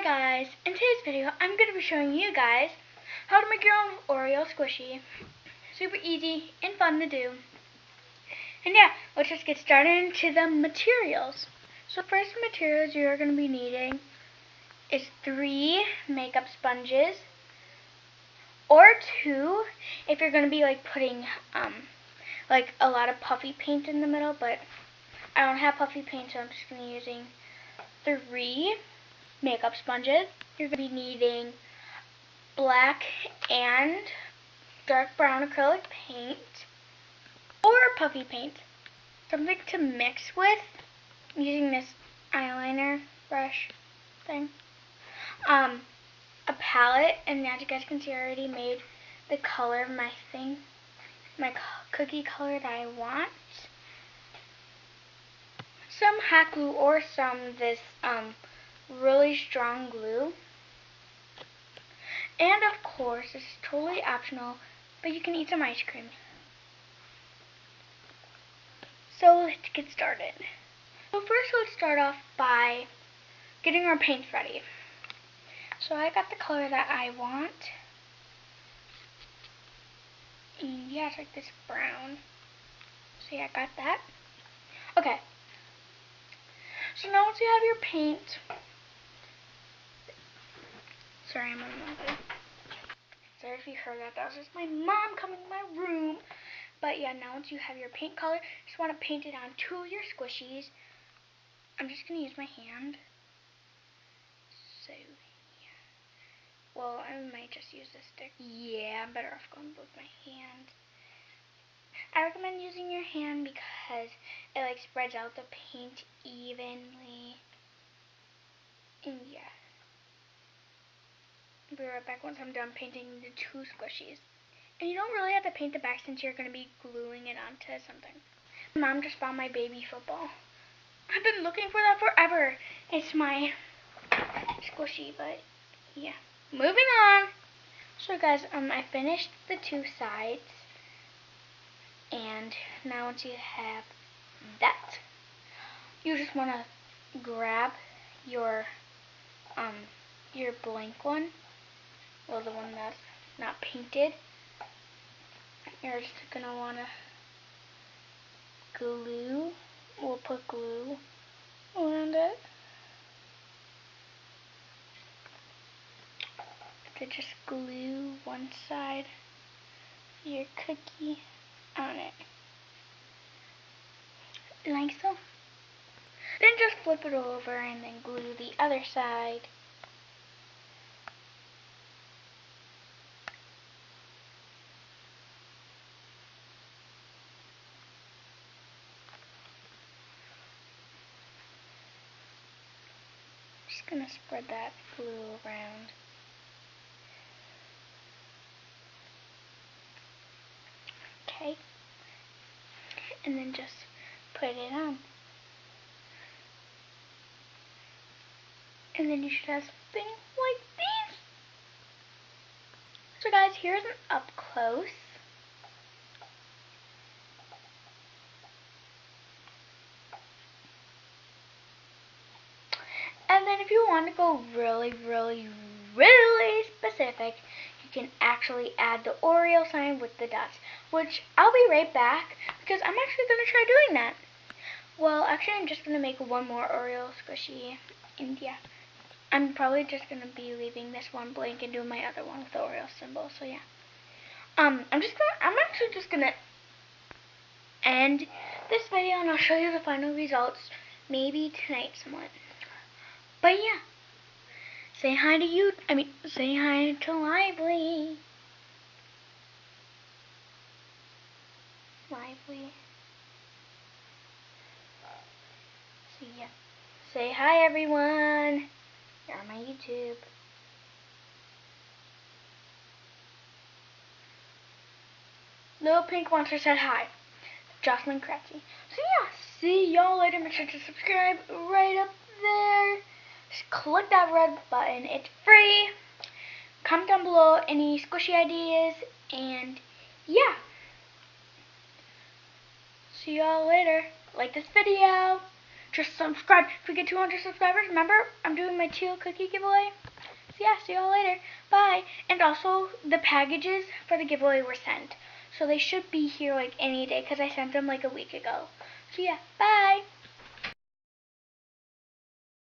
guys, in today's video I'm going to be showing you guys how to make your own Oreo squishy. Super easy and fun to do. And yeah, let's just get started into the materials. So first materials you're going to be needing is 3 makeup sponges, or 2 if you're going to be like putting like a lot of puffy paint in the middle, but I don't have puffy paint, so I'm just going to be using 3 makeup sponges. You're going to be needing black and dark brown acrylic paint or puffy paint. Something to mix with. I'm using this eyeliner brush thing. A palette, and as you guys can see I already made the color of my thing, my cookie color that I want. Some hot glue or this really strong glue. And of course, this is totally optional, but you can eat some ice cream. So let's get started. So first let's start off by getting our paints ready. So I got the color that I want. And yeah, it's like this brown. So yeah, I got that. Okay. So now once you have your paint, sorry, I'm on my bed. Sorry if you heard that. That was just my mom coming to my room. But yeah, now once you have your paint color, you just want to paint it on 2 of your squishies. I'm just going to use my hand. So, yeah. Well, I might just use this stick. Yeah, I'm better off going with my hand. I recommend using your hand because it like spreads out the paint evenly. And yeah. I'll be right back once I'm done painting the 2 squishies. And you don't really have to paint the back since you're going to be gluing it onto something. Mom just found my baby football. I've been looking for that forever. It's my squishy, but yeah. Moving on. So guys, I finished the 2 sides. And now once you have that, you just want to grab your blank one, or the one that's not painted. You're just gonna want to glue. We'll put glue around it to just glue one side of your cookie on it, like so. Then just flip it over and then glue the other side. Just gonna spread that glue around. Okay. And then just put it on. And then you should have something like this. So guys, here's an up close. And then if you want to go really specific, you can actually add the Oreo sign with the dots, which I'll be right back because I'm actually going to try doing that. Well, actually I'm just going to make one more Oreo squishy, and yeah, I'm probably just going to be leaving this one blank and doing my other one with the Oreo symbol, so yeah. I'm actually just going to end this video and I'll show you the final results maybe tonight somewhat. But yeah, say hi to Lively. So yeah, say hi everyone. You're on my YouTube. Little Pink Monster said hi. Jocelyn Kratzy. So yeah, see y'all later. Make sure to subscribe right up there. Just click that red button. It's free. Comment down below any squishy ideas, and yeah. See y'all later. Like this video. just subscribe. If we get 200 subscribers, remember, I'm doing my teal cookie giveaway. So yeah, see y'all later. Bye. And also, the packages for the giveaway were sent. So they should be here like any day because I sent them like a week ago. So yeah, bye.